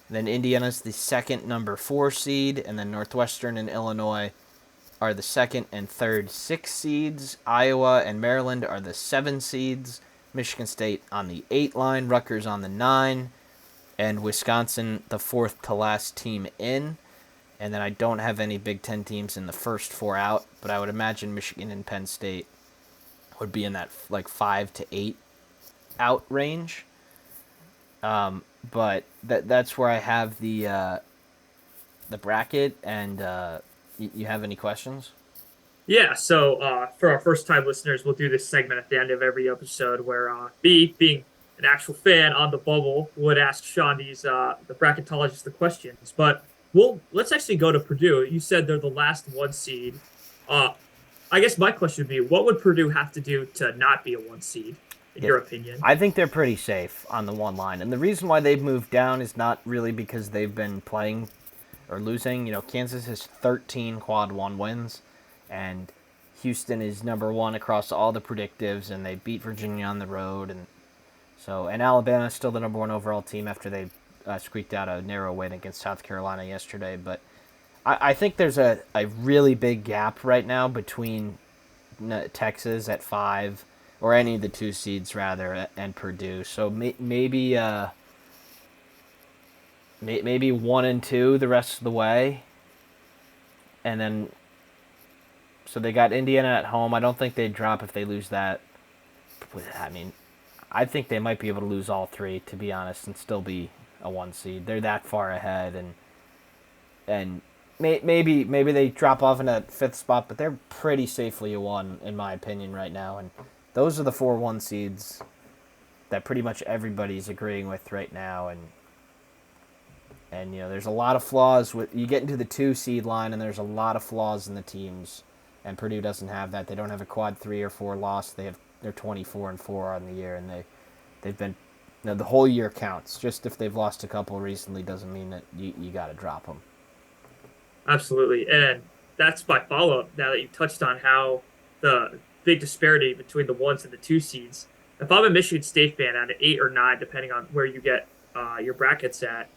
Then Indiana's the second number 4 seed. And then Northwestern and Illinois are the second and third 6 seeds. Iowa and Maryland are the 7 seeds. Michigan State on the 8 line. Rutgers on the 9. And Wisconsin, the 4th to last team in. And then I don't have any Big Ten teams in the first 4 out, but I would imagine Michigan and Penn State would be in that 5 to 8 out range. But that's where I have the bracket. And you have any questions? Yeah. So for our first time listeners, we'll do this segment at the end of every episode where B, being an actual fan on the bubble, would ask Sean the bracketologist the questions, but. Well, let's actually go to Purdue. You said they're the last 1 seed. I guess my question would be, what would Purdue have to do to not be a 1 seed, in your opinion? I think they're pretty safe on the 1 line. And the reason why they've moved down is not really because they've been playing or losing. Kansas has 13 quad 1 wins, and Houston is number 1 across all the predictives, and they beat Virginia on the road. And Alabama is still the number 1 overall team after they squeaked out a narrow win against South Carolina yesterday. But I think there's a really big gap right now between Texas at 5, or any of the 2 seeds rather, and Purdue. So maybe 1 and 2 the rest of the way. And then, so they got Indiana at home. I don't think they'd drop if they lose that. I mean, I think they might be able to lose all 3, to be honest, and still be a 1 seed. They're that far ahead, and maybe they drop off in a 5th spot, but they're pretty safely a 1 in my opinion right now. And those are the 4 1 seeds that pretty much everybody's agreeing with right now. And there's a lot of flaws with you get into the 2 seed line, and there's a lot of flaws in the teams. And Purdue doesn't have that. They don't have a quad 3 or 4 loss. They're 24-4 on the year, and they've been. Now, the whole year counts. Just if they've lost a couple recently doesn't mean that you got to drop them. Absolutely. And that's my follow-up now that you touched on how the big disparity between the 1s and the 2 seeds. if I'm a Michigan State fan at an 8 or 9, depending on where you get your brackets at,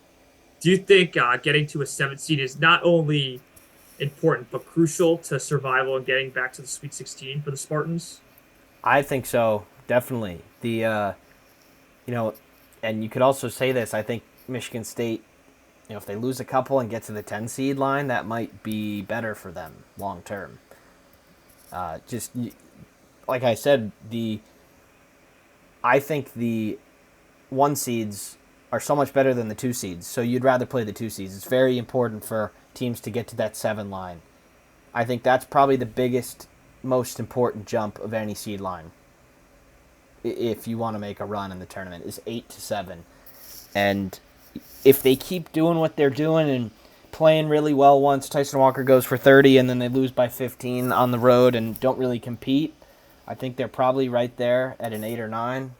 do you think getting to a 7th seed is not only important but crucial to survival and getting back to the Sweet 16 for the Spartans? I think so, definitely. You know, and you could also say this. I think Michigan State, if they lose a couple and get to the 10 seed line, that might be better for them long term. Just like I said, I think the 1 seeds are so much better than the 2 seeds. So you'd rather play the 2 seeds. It's very important for teams to get to that 7 line. I think that's probably the biggest, most important jump of any seed line. If you want to make a run in the tournament, is 8 to 7, and if they keep doing what they're doing and playing really well once Tyson Walker goes for 30 and then they lose by 15 on the road and don't really compete, I think they're probably right there at an 8 or 9.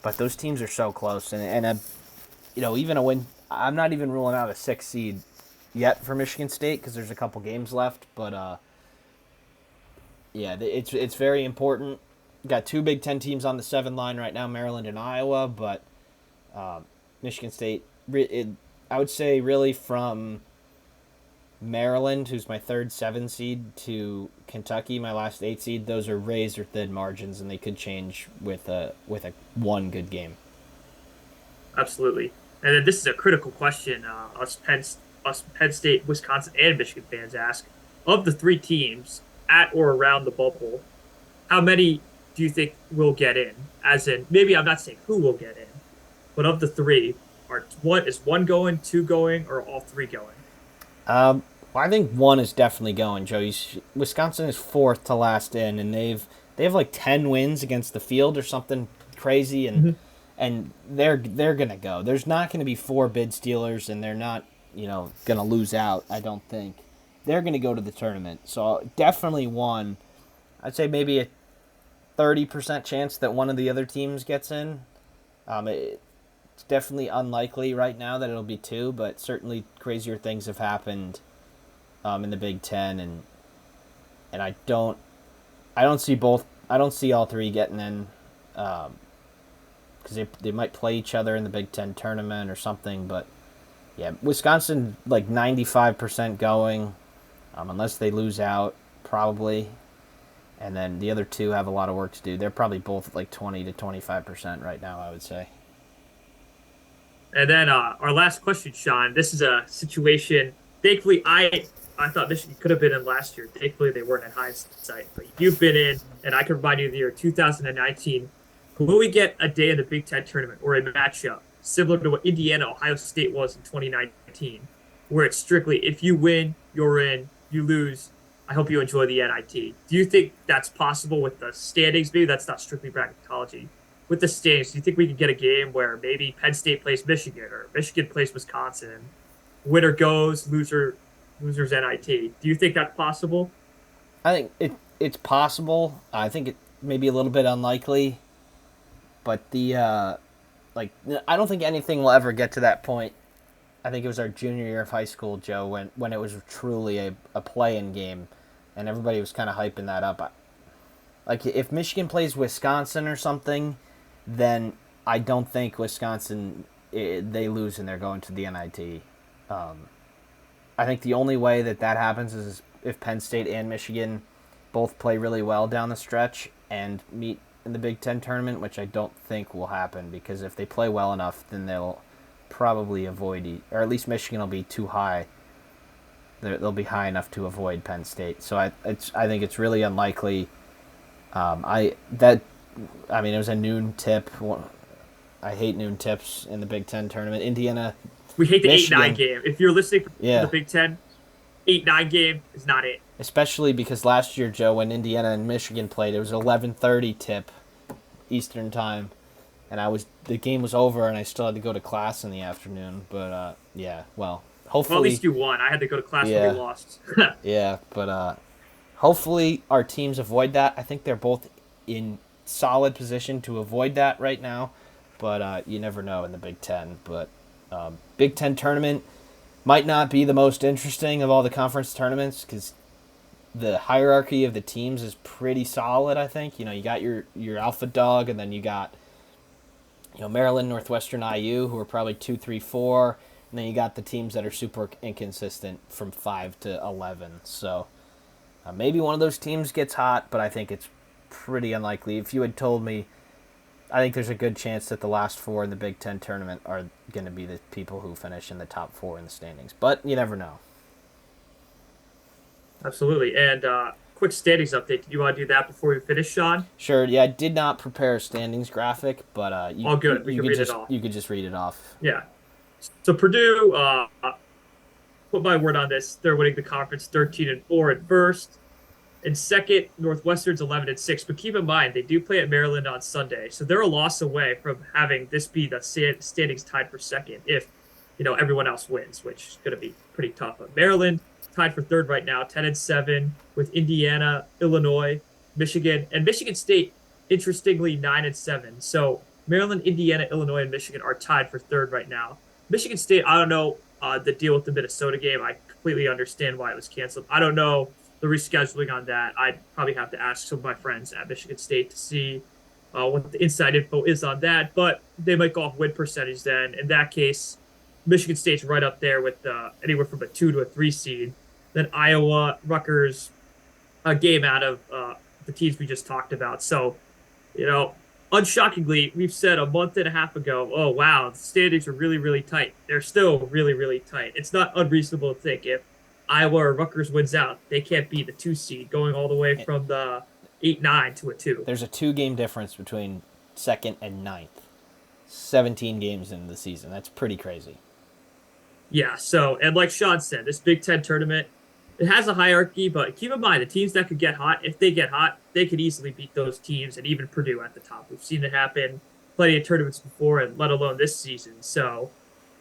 But those teams are so close, and even a win. I'm not even ruling out a 6 seed yet for Michigan State because there's a couple games left. But yeah, it's very important. Got 2 Big Ten teams on the 7 line right now, Maryland and Iowa, but Michigan State, I would say really from Maryland, who's my third 7 seed, to Kentucky, my last 8 seed, those are razor thin margins, and they could change with a one good game. Absolutely. And then this is a critical question. Us Penn State, Wisconsin, and Michigan fans ask: of the 3 teams at or around the bubble, how many do you think will get in? As in, maybe I'm not saying who will get in, but of the 3, is one going, 2 going, or all 3 going? I think 1 is definitely going, Joe. Wisconsin is 4th to last in, and they have like 10 wins against the field or something crazy, and they're gonna go. There's not gonna be 4 bid stealers, and they're not gonna lose out. I don't think they're gonna go to the tournament. So definitely 1. I'd say maybe a 30% chance that one of the other teams gets in. It's definitely unlikely right now that it'll be 2, but certainly crazier things have happened in the Big Ten, and I don't see both. I don't see all 3 getting in because they might play each other in the Big Ten tournament or something. But yeah, Wisconsin like 95% going, unless they lose out probably. And then the other 2 have a lot of work to do. They're probably both like 20 to 25% right now, I would say. And then our last question, Sean. This is a situation. Thankfully, I thought Michigan could have been in last year. Thankfully, they weren't at hindsight. But you've been in, and I can remind you of the year 2019. Will we get a day in the Big Ten tournament or a matchup similar to what Indiana Ohio State was in 2019, where it's strictly if you win, you're in. You lose, I hope you enjoy the NIT. Do you think that's possible with the standings? Maybe that's not strictly bracketology. With the standings, do you think we could get a game where maybe Penn State plays Michigan or Michigan plays Wisconsin? Winner goes, losers NIT. Do you think that's possible? I think it's possible. I think it may be a little bit unlikely, but I don't think anything will ever get to that point. I think it was our junior year of high school, Joe, when it was truly a play-in game, and everybody was kind of hyping that up. Like, if Michigan plays Wisconsin or something, then I don't think Wisconsin, they lose and they're going to the NIT. I think the only way that happens is if Penn State and Michigan both play really well down the stretch and meet in the Big Ten tournament, which I don't think will happen, because if they play well enough, then they'll probably avoid, or at least Michigan will be too high. They'll be high enough to avoid Penn State. So I think it's really unlikely. It was a noon tip. I hate noon tips in the Big Ten tournament. Indiana, we hate the Michigan, 8-9 game. If you're listening to the Big Ten, 8-9 game is not it. Especially because last year, Joe, when Indiana and Michigan played, it was 11:30 tip Eastern time, and the game was over, and I still had to go to class in the afternoon. But hopefully. Well, at least you won. I had to go to class when we lost. Yeah, but hopefully our teams avoid that. I think they're both in solid position to avoid that right now, but you never know in the Big Ten. But Big Ten tournament might not be the most interesting of all the conference tournaments because the hierarchy of the teams is pretty solid. I think you got your alpha dog, and then you got Maryland, Northwestern, IU, who are probably 2, 3, 4, and then you got the teams that are super inconsistent from 5 to 11. So maybe one of those teams gets hot, but I think it's pretty unlikely. If you had told me, I think there's a good chance that the last 4 in the Big Ten tournament are going to be the people who finish in the top 4 in the standings, but you never know. Absolutely. And quick standings update. Do you want to do that before we finish, Sean? Sure. Yeah, I did not prepare a standings graphic, but All good. We can read it off. you could just read it off. Yeah. So Purdue, put my word on this. They're winning the conference 13-4 at first. In second, Northwestern's 11-6. But keep in mind, they do play at Maryland on Sunday, so they're a loss away from having this be the standings tied for second if everyone else wins, which is going to be pretty tough. But Maryland tied for third right now, 10-7, with Indiana, Illinois, Michigan, and Michigan State. Interestingly, 9-7. So Maryland, Indiana, Illinois, and Michigan are tied for third right now. Michigan State, I don't know the deal with the Minnesota game. I completely understand why it was canceled. I don't know the rescheduling on that. I'd probably have to ask some of my friends at Michigan State to see what the inside info is on that. But they might go off win percentage then. In that case, Michigan State's right up there with anywhere from a 2 to a 3 seed. Then Iowa, Rutgers, a game out of the teams we just talked about. So, unshockingly, we've said a month and a half ago, oh, wow, the standings are really, really tight. They're still really, really tight. It's not unreasonable to think if Iowa or Rutgers wins out, they can't be the 2 seed going all the way from the 8-9 to a 2. There's a 2-game difference between second and ninth. 17 games into the season. That's pretty crazy. Yeah, so, and like Sean said, this Big Ten tournament, it has a hierarchy, but keep in mind, the teams that could get hot, if they get hot, they could easily beat those teams and even Purdue at the top. We've seen it happen plenty of tournaments before, and let alone this season. So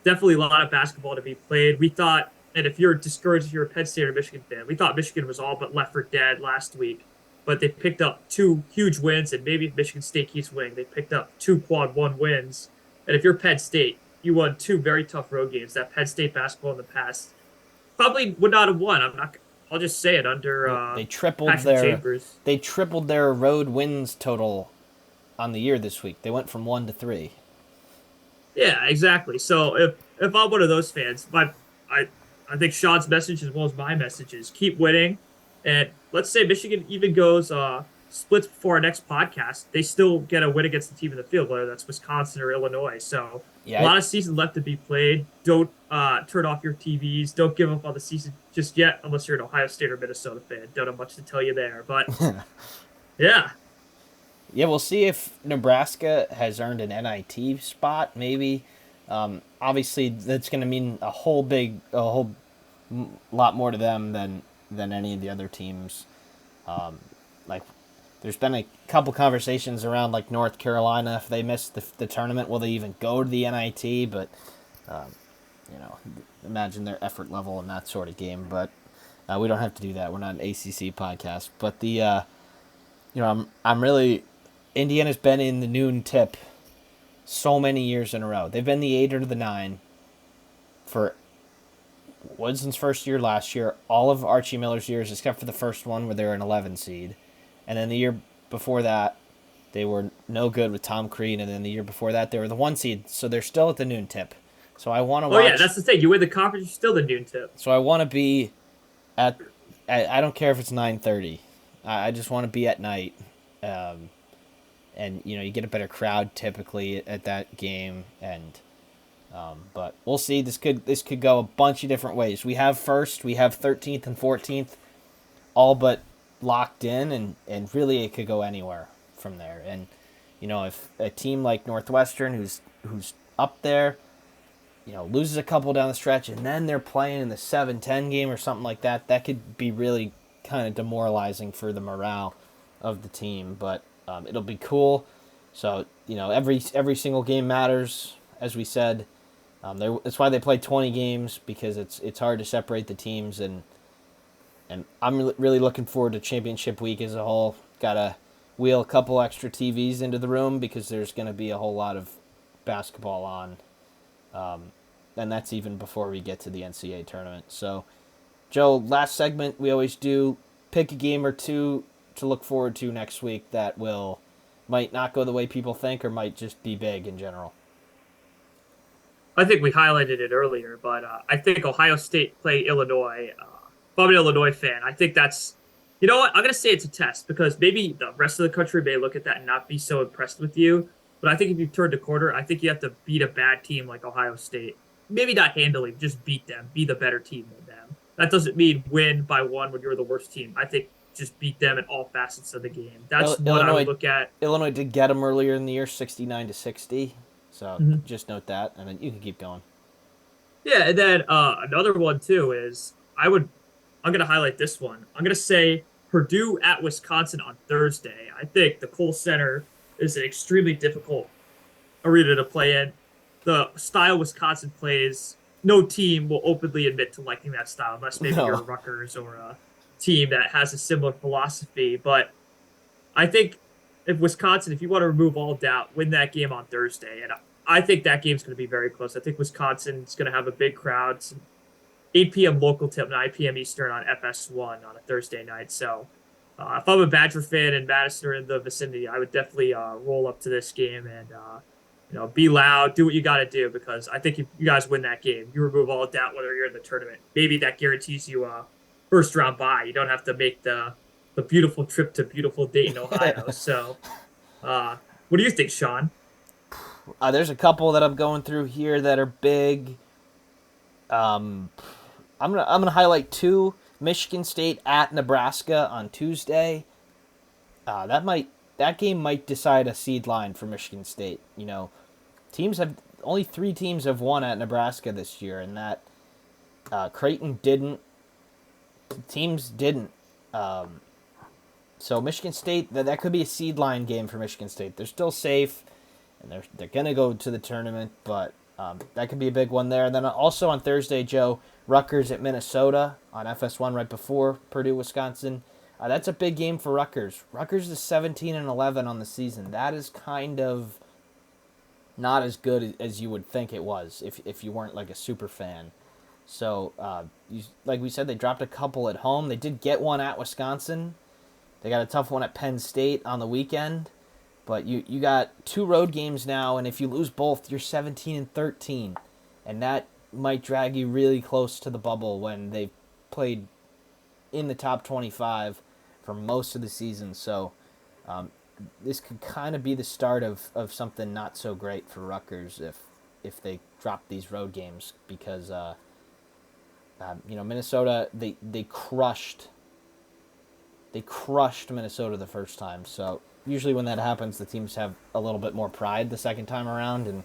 definitely a lot of basketball to be played. We thought, and if you're discouraged, if you're a Penn State or Michigan fan, we thought Michigan was all but left for dead last week, but they picked up 2 huge wins, and maybe if Michigan State keeps winning, they picked up 2 quad 1 wins. And if you're Penn State, you won 2 very tough road games that Penn State basketball in the past probably would not have won. I'll just say it under they tripled Patrick Chambers. They tripled their road wins total on the year this week. They went from 1 to 3. Yeah, exactly. So if I'm one of those fans, I think Sean's message as well as my message is keep winning, and let's say Michigan even goes splits before our next podcast, they still get a win against the team in the field, whether that's Wisconsin or Illinois. So a lot of season left to be played. Don't turn off your TVs. Don't give up on the season just yet, unless you're an Ohio State or Minnesota fan. Don't have much to tell you there. But, yeah. Yeah, we'll see if Nebraska has earned an NIT spot, maybe. Obviously, that's going to mean a whole lot more to them than any of the other teams. There's been a couple conversations around North Carolina. If they miss the tournament, will they even go to the NIT? But imagine their effort level in that sort of game. But we don't have to do that. We're not an ACC podcast. But I'm really Indiana's been in the noon tip so many years in a row. They've been the 8 or the 9 for Woodson's first year last year, all of Archie Miller's years except for the first one where they were an 11 seed. And then the year before that, they were no good with Tom Crean. And then the year before that, they were the 1 seed. So they're still at the noon tip. So I want to watch. Oh, yeah, that's the thing. You win the conference, you're still the noon tip. So I want to be I don't care if it's 9:30. I just want to be at night. And, you get a better crowd typically at that game. And but we'll see. This could go a bunch of different ways. We have 13th and 14th all but locked in, and really it could go anywhere from there. And if a team like Northwestern who's up there loses a couple down the stretch and then they're playing in the 7-10 game or something like that, that could be really kind of demoralizing for the morale of the team. But it'll be cool. So every single game matters, as we said. That's why they play 20 games, because it's hard to separate the teams. And I'm really looking forward to championship week as a whole. Got to wheel a couple extra TVs into the room because there's going to be a whole lot of basketball on. And that's even before we get to the NCAA tournament. So, Joe, last segment we always do, pick a game or two to look forward to next week that might not go the way people think or might just be big in general. I think we highlighted it earlier, but I think Ohio State play Illinois. If I'm an Illinois fan, I think that's, you know what? I'm going to say it's a test because maybe the rest of the country may look at that and not be so impressed with you. But I think if you turn the corner, I think you have to beat a bad team like Ohio State. Maybe not handily, just beat them, be the better team than them. That doesn't mean win by one when you're the worst team. I think just beat them in all facets of the game. That's what I would look at. Illinois did get them earlier in the year, 69-60. So just note that, and then you can keep going. Yeah, and then another one too is I'm going to highlight this one. I'm going to say Purdue at Wisconsin on Thursday. I think the Kohl Center is an extremely difficult arena to play in. The style Wisconsin plays, no team will openly admit to liking that style, unless maybe you're Rutgers or a team that has a similar philosophy. But I think if you want to remove all doubt, win that game on Thursday. And I think that game's going to be very close. I think Wisconsin's going to have a big crowd. 8 p.m. local tip, 9 p.m. Eastern on FS1 on a Thursday night. So if I'm a Badger fan and Madison or in the vicinity, I would definitely roll up to this game and be loud, do what you got to do, because I think if you guys win that game, you remove all doubt whether you're in the tournament. Maybe that guarantees you a first round bye. You don't have to make the beautiful trip to beautiful Dayton, Ohio. So what do you think, Sean? There's a couple that I'm going through here that are big. I'm gonna highlight two. Michigan State at Nebraska on Tuesday. That game might decide a seed line for Michigan State. Only 3 teams have won at Nebraska this year, and that Creighton didn't. Teams didn't. So Michigan State, that could be a seed line game for Michigan State. They're still safe, and they're gonna go to the tournament, but that could be a big one there. And then also on Thursday, Joe, Rutgers at Minnesota on FS1 right before Purdue, Wisconsin. That's a big game for Rutgers. Rutgers is 17-11 on the season. That is kind of not as good as you would think it was if you weren't like a super fan. So, like we said, they dropped a couple at home. They did get one at Wisconsin. They got a tough one at Penn State on the weekend. But you got 2 road games now, and if you lose both, you're 17-13. And that might drag you really close to the bubble when they've played in the top 25 for most of the season. So this could kind of be the start of something not so great for Rutgers if they drop these road games, because Minnesota, they crushed Minnesota the first time. So usually when that happens, the teams have a little bit more pride the second time around, and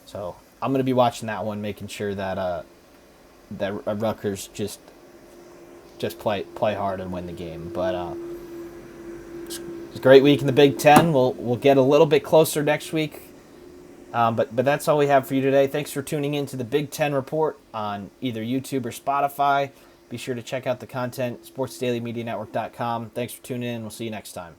so I'm going to be watching that one, making sure that Rutgers just play hard and win the game. But it's a great week in the Big Ten. We'll get a little bit closer next week. But that's all we have for you today. Thanks for tuning in to the Big Ten Report on either YouTube or Spotify. Be sure to check out the content, sportsdailymedianetwork.com. Thanks for tuning in. We'll see you next time.